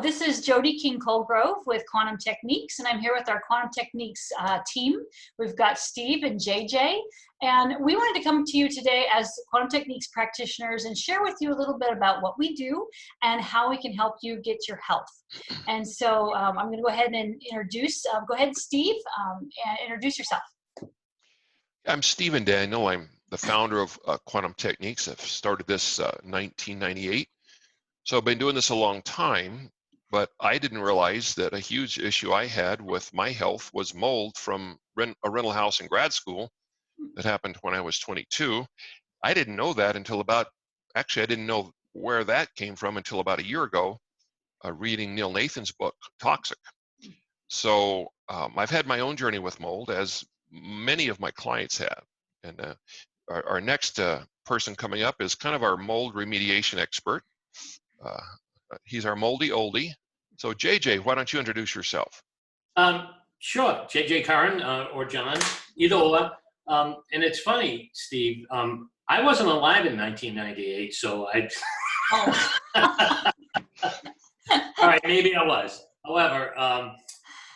this is Jody King-Colgrove with Quantum Techniques, and I'm here with our Quantum Techniques team. We've got Steve and JJ, and we wanted to come to you today as Quantum Techniques practitioners and share with you a little bit about what we do and how we can help you get your health. And so I'm going to go ahead and introduce, go ahead, Steve, and introduce yourself. I'm Stephen Daniel. I'm the founder of Quantum Techniques. I've started this 1998. So I've been doing this a long time, but I didn't realize that a huge issue I had with my health was mold from a rental house in grad school that happened when I was 22. I didn't know that until actually I didn't know where that came from until about a year ago, reading Neil Nathan's book, Toxic. So I've had my own journey with mold, as many of my clients have. And our next person coming up is kind of our mold remediation expert. He's our moldy oldie. So JJ, why don't you introduce yourself? Sure, JJ Curran or John, either or. And it's funny, Steve, I wasn't alive in 1998, so I... All right, maybe I was. However,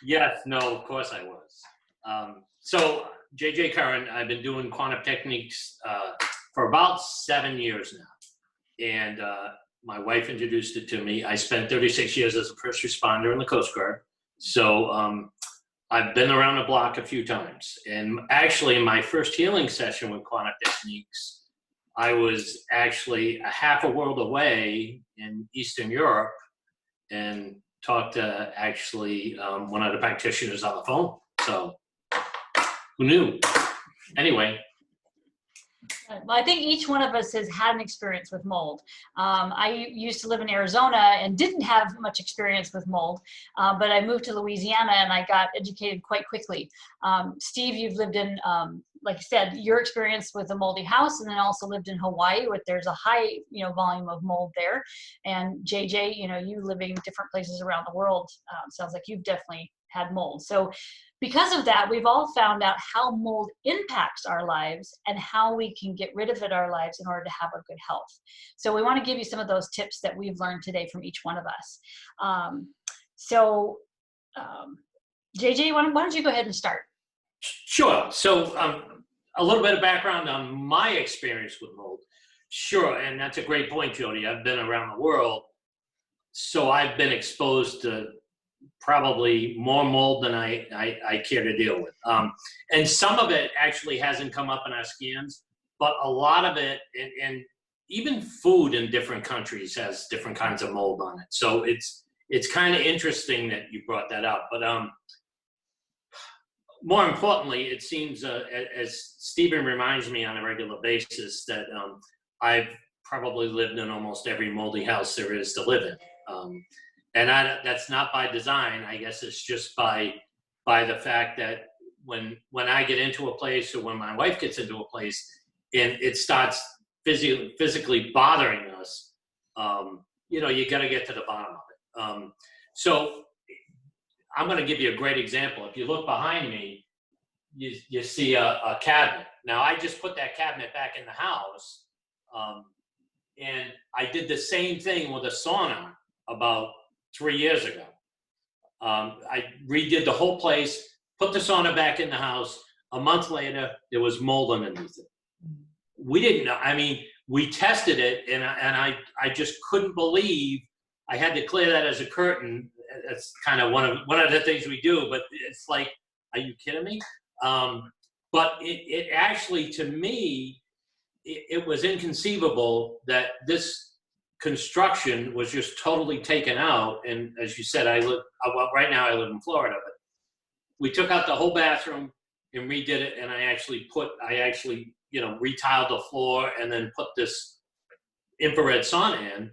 yes, no, of course I was. So JJ Curran, I've been doing Quantum Techniques for about 7 years now. And my wife introduced it to me. I spent 36 years as a first responder in the Coast Guard. So I've been around the block a few times. And actually, my first healing session with Quantum Techniques, I was actually a half a world away in Eastern Europe and talked to actually one of the practitioners on the phone. So who knew? Anyway. Well, I think each one of us has had an experience with mold. I used to live in Arizona and didn't have much experience with mold, but I moved to Louisiana and I got educated quite quickly. Steve, you've lived in, like I said, your experience with a moldy house, and then also lived in Hawaii, where there's a high, volume of mold there. And JJ, you living different places around the world, sounds like you've definitely had mold. So because of that, we've all found out how mold impacts our lives and how we can get rid of it in our lives in order to have a good health. So we want to give you some of those tips that we've learned today from each one of us. JJ, why don't you go ahead and start? Sure. So a little bit of background on my experience with mold. Sure, and that's a great point, Jody. I've been around the world, so I've been exposed to probably more mold than I care to deal with. And some of it actually hasn't come up in our scans, but a lot of it, and even food in different countries has different kinds of mold on it. So it's kind of interesting that you brought that up. But more importantly, it seems, as Stephen reminds me on a regular basis, that I've probably lived in almost every moldy house there is to live in. And that's not by design. I guess it's just by the fact that when I get into a place, or when my wife gets into a place and it starts physically bothering us, you got to get to the bottom of it. So I'm going to give you a great example. If you look behind me, you see a cabinet. Now, I just put that cabinet back in the house, and I did the same thing with a sauna about 3 years ago. I redid the whole place, put the sauna back in the house. A month later, there was mold underneath it. We didn't know. I mean, we tested it, and I just couldn't believe. I had to clear that as a curtain. That's kind of one of the things we do, but it's like, are you kidding me? But it actually, to me, it was inconceivable that this construction was just totally taken out. And as you said, right now I live in Florida, but we took out the whole bathroom and redid it. And I actually retiled the floor and then put this infrared sauna in.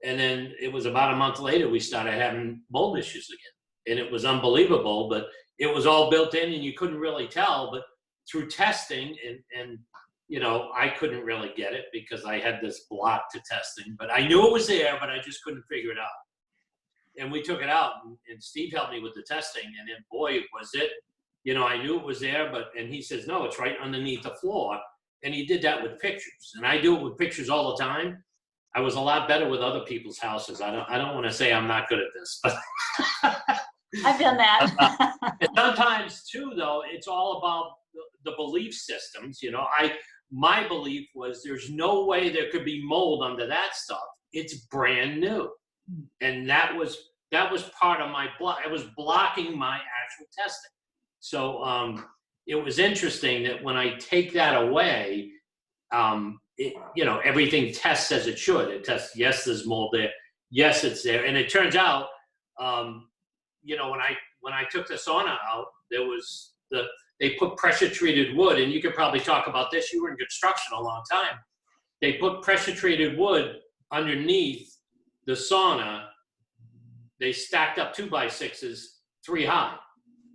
And then it was about a month later, we started having mold issues again. And it was unbelievable, but it was all built in and you couldn't really tell. But through testing and I couldn't really get it because I had this block to testing, but I knew it was there, but I just couldn't figure it out. And we took it out, and Steve helped me with the testing, and then boy, was it, I knew it was there, and he says, no, it's right underneath the floor. And he did that with pictures. And I do it with pictures all the time. I was a lot better with other people's houses. I don't want to say I'm not good at this, but I've done that. and sometimes too, though, it's all about the belief systems. You know, my belief was there's no way there could be mold under that stuff. It's brand new, and that was part of my block. It was blocking my actual testing. So it was interesting that when I take that away, everything tests as it should. It tests, yes, there's mold there, yes, it's there, and it turns out, when I took the sauna out, they put pressure treated wood, and you could probably talk about this. You were in construction a long time. They put pressure treated wood underneath the sauna. They stacked up 2x6s 3 high,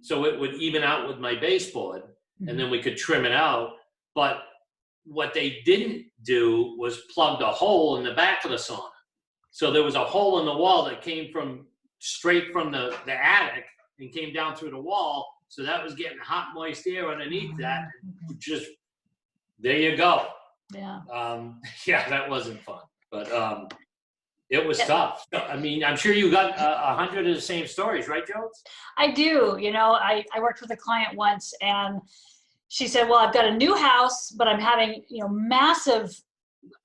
so it would even out with my baseboard, and then we could trim it out. But what they didn't do was plug the hole in the back of the sauna. So there was a hole in the wall that came straight from the attic and came down through the wall. So that was getting hot, moist air underneath that. Just, there you go. Yeah. Yeah, that wasn't fun, but it was tough. I mean, I'm sure you got 100 of the same stories, right, Jones? I do. I worked with a client once, and she said, well, I've got a new house, but I'm having, massive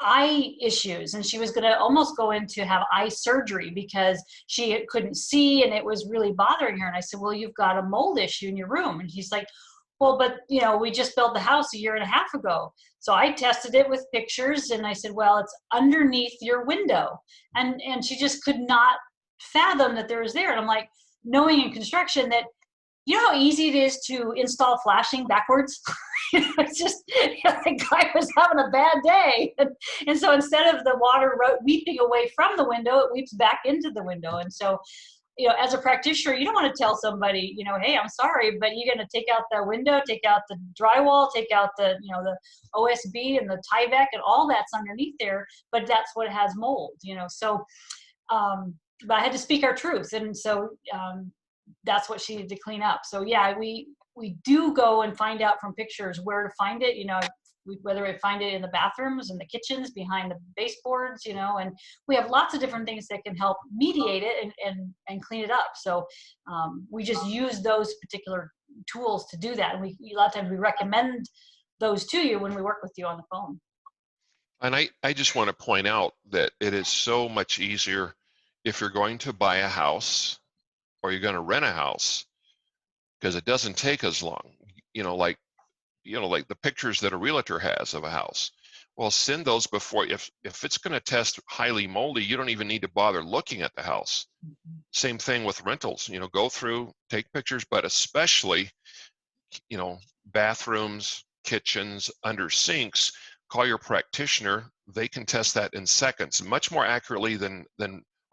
eye issues. And she was going to almost go in to have eye surgery because she couldn't see and it was really bothering her. And I said, well, you've got a mold issue in your room. And she's like, well, but we just built the house a year and a half ago. So I tested it with pictures and I said, well, it's underneath your window. And she just could not fathom that there was there. And I'm like, knowing in construction that, you know how easy it is to install flashing backwards? It's just, the guy was having a bad day. And so instead of the water weeping away from the window, it weeps back into the window. And so, as a practitioner, you don't want to tell somebody, hey, I'm sorry, but you're going to take out the window, take out the drywall, take out the OSB and the Tyvek and all that's underneath there. But that's what has mold, So, but I had to speak our truth. And so, that's what she needed to clean up. So yeah, we do go and find out from pictures where to find it, whether we find it in the bathrooms and the kitchens, behind the baseboards, and we have lots of different things that can help mediate it and clean it up. So we just use those particular tools to do that. And a lot of times we recommend those to you when we work with you on the phone. And I just want to point out that it is so much easier if you're going to buy a house or you're going to rent a house, because it doesn't take as long, like the pictures that a realtor has of a house. Well, send those before, if it's going to test highly moldy, you don't even need to bother looking at the house. Same thing with rentals, go through, take pictures, but especially, bathrooms, kitchens, under sinks, call your practitioner. They can test that in seconds, much more accurately than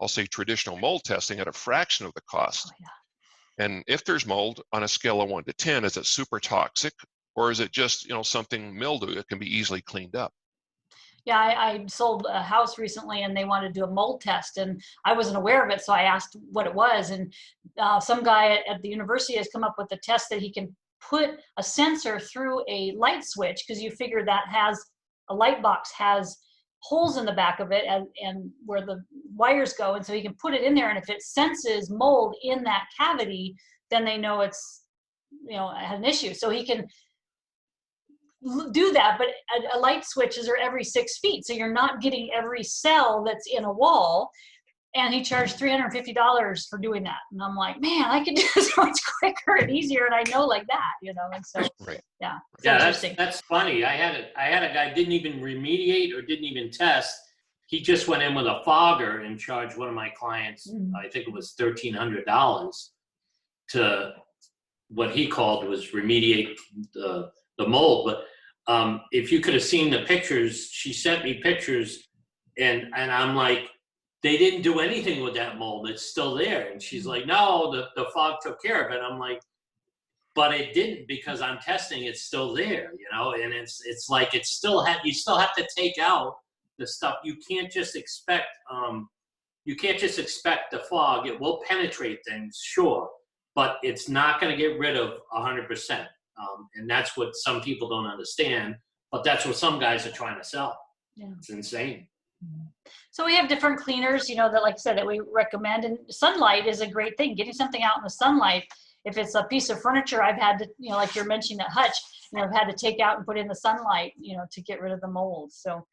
I'll say traditional mold testing at a fraction of the cost. Oh, yeah. And if there's mold on a scale of 1 to 10, is it super toxic or is it just, something mildew that can be easily cleaned up? Yeah, I sold a house recently and they wanted to do a mold test and I wasn't aware of it. So I asked what it was. And some guy at the university has come up with a test that he can put a sensor through a light switch, because you figure that a light box has holes in the back of it and where the wires go, and so you can put it in there, and if it senses mold in that cavity, then they know it's it had an issue. So he can do that, but a light switches are every 6 feet, so you're not getting every cell that's in a wall. And he charged $350 for doing that, and I'm like, man, I could do this so much quicker and easier, and I know like that, and so right. Yeah, that's funny. I had a guy didn't even remediate or didn't even test. He just went in with a fogger and charged one of my clients, I think it was $1,300 to what he called was remediate the mold. But if you could have seen the pictures, she sent me pictures, and I'm like, they didn't do anything with that mold. It's still there. And she's like, no, the fog took care of it. I'm like, but it didn't, because I'm testing, it's still there, and it's like, you still have to take out the stuff. You can't just expect the fog. It will penetrate things, sure, but it's not going to get rid of 100%. And that's what some people don't understand, but that's what some guys are trying to sell. Yeah. It's insane. So we have different cleaners, you know, that, like I said, that we recommend. And sunlight is a great thing. Getting something out in the sunlight. If it's a piece of furniture, I've had to, you know, like you're mentioning that hutch, you know, I've had to take out and put in the sunlight, you know, to get rid of the mold. So,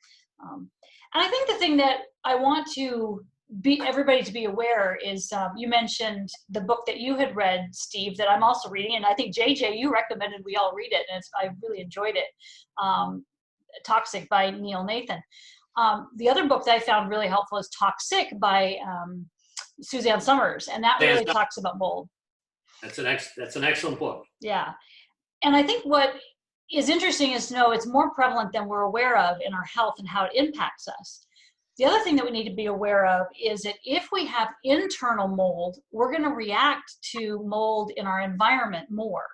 and I think the thing that I want to be everybody to be aware is, you mentioned the book that you had read, Steve, that I'm also reading, and I think JJ, you recommended we all read it, and I really enjoyed it. Toxic by Neil Nathan. The other book that I found really helpful is Toxic by Suzanne Summers, and that really talks about mold. That's an excellent book. Yeah, and I think what is interesting is to know it's more prevalent than we're aware of in our health and how it impacts us. The other thing that we need to be aware of is that if we have internal mold, we're going to react to mold in our environment more.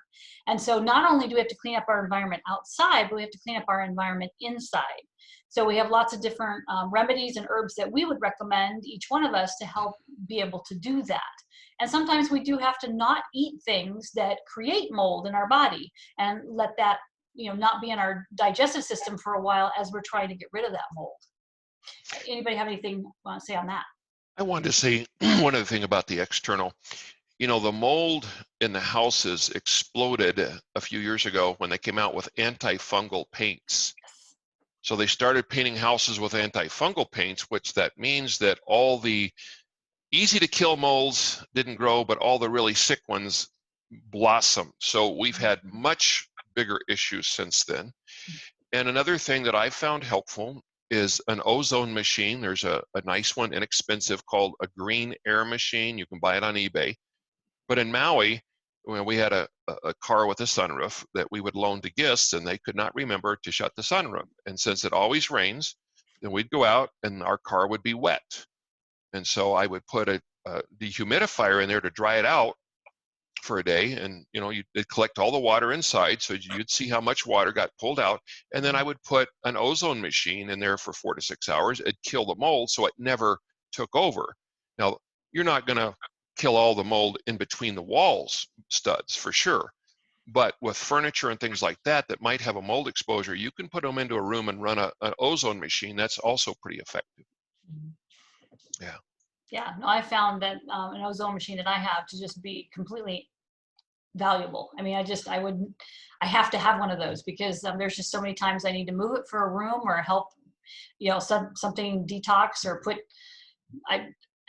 And so not only do we have to clean up our environment outside, but we have to clean up our environment inside. So we have lots of different remedies and herbs that we would recommend, each one of us, to help be able to do that. And sometimes we do have to not eat things that create mold in our body and let that, you know, not be in our digestive system for a while as we're trying to get rid of that mold. Anybody have anything you want to say on that? I wanted to say one other thing about the external. You know, the mold in the houses exploded a few years ago when they came out with antifungal paints. So they started painting houses with antifungal paints, which that means that all the easy to kill molds didn't grow, but all the really sick ones blossomed. So we've had much bigger issues since then. And another thing that I found helpful is an ozone machine. There's a nice one, inexpensive, called a green air machine. You can buy it on eBay. But in Maui, when we had a car with a sunroof that we would loan to guests, and they could not remember to shut the sunroof. And since it always rains, then we'd go out and our car would be wet. And so I would put a dehumidifier in there to dry it out for a day, and you know, you'd collect all the water inside, so you'd see how much water got pulled out, and then I would put an ozone machine in there for 4 to 6 hours. It'd kill the mold, so it never took over. Now, you're not going to kill all the mold in between the walls studs for sure, but with furniture and things like that that might have a mold exposure, you can put them into a room and run an ozone machine. That's also pretty effective. Yeah. Yeah, no, I found that an ozone machine that I have to just be completely valuable. I mean, I have to have one of those because there's just so many times I need to move it for a room or help, you know, something detox or put,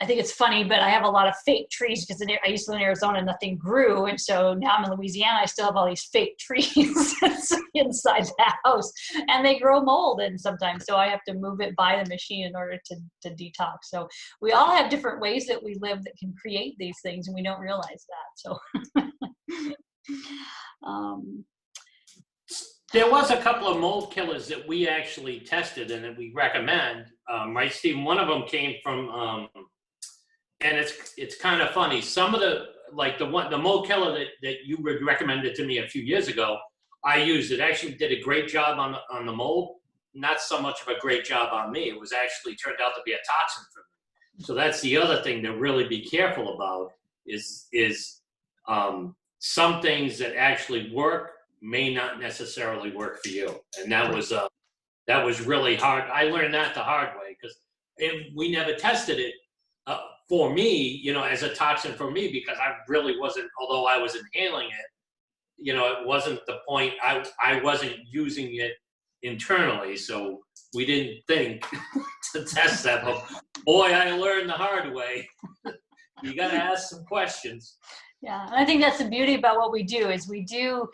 I think it's funny, but I have a lot of fake trees because I used to live in Arizona and nothing grew. And so now I'm in Louisiana, I still have all these fake trees inside the house and they grow mold and sometimes. So I have to move it by the machine in order to detox. So we all have different ways that we live that can create these things and we don't realize that. So there was a couple of mold killers that we actually tested and that we recommend, right, Steve? One of them came from, and it's kind of funny. Some of the mold killer that you recommended to me a few years ago, I used. It actually did a great job on the mold. Not so much of a great job on me. It was actually turned out to be a toxin for me. So that's the other thing to really be careful about is some things that actually work may not necessarily work for you. And that was really hard. I learned that the hard way because we never tested it. For me, you know, as a toxin for me, because I really wasn't, although I was inhaling it, you know, it wasn't the point, I wasn't using it internally, so we didn't think to test that, but boy, I learned the hard way. You got to ask some questions. Yeah, and I think that's the beauty about what we do is we do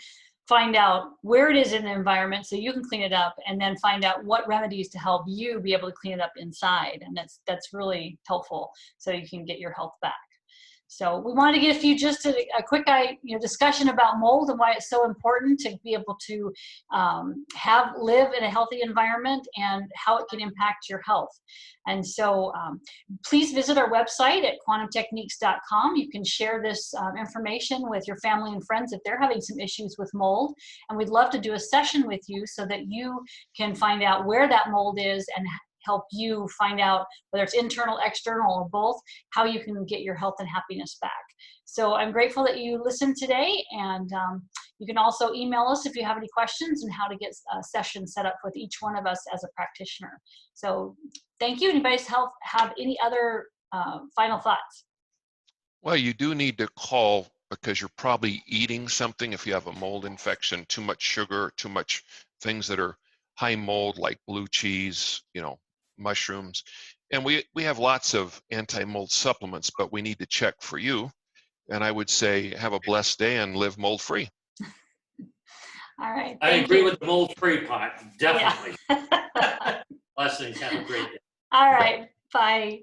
find out where it is in the environment so you can clean it up and then find out what remedies to help you be able to clean it up inside. And that's really helpful so you can get your health back. So we wanted to get just a quick discussion about mold and why it's so important to be able to live in a healthy environment and how it can impact your health. And so please visit our website at quantumtechniques.com. You can share this information with your family and friends if they're having some issues with mold. And we'd love to do a session with you so that you can find out where that mold is and help you find out whether it's internal, external, or both, how you can get your health and happiness back. So I'm grateful that you listened today, and You can also email us if you have any questions and how to get a session set up with each one of us as a practitioner. So thank you. Anybody have any other final thoughts? Well, you do need to call because you're probably eating something if you have a mold infection, too much sugar, too much things that are high mold like blue cheese, mushrooms. And we have lots of anti-mold supplements, but we need to check for you. And I would say have a blessed day and live mold free. All right. I agree with the mold-free part, definitely. Yeah. Blessings. Have a great day. All right. Bye.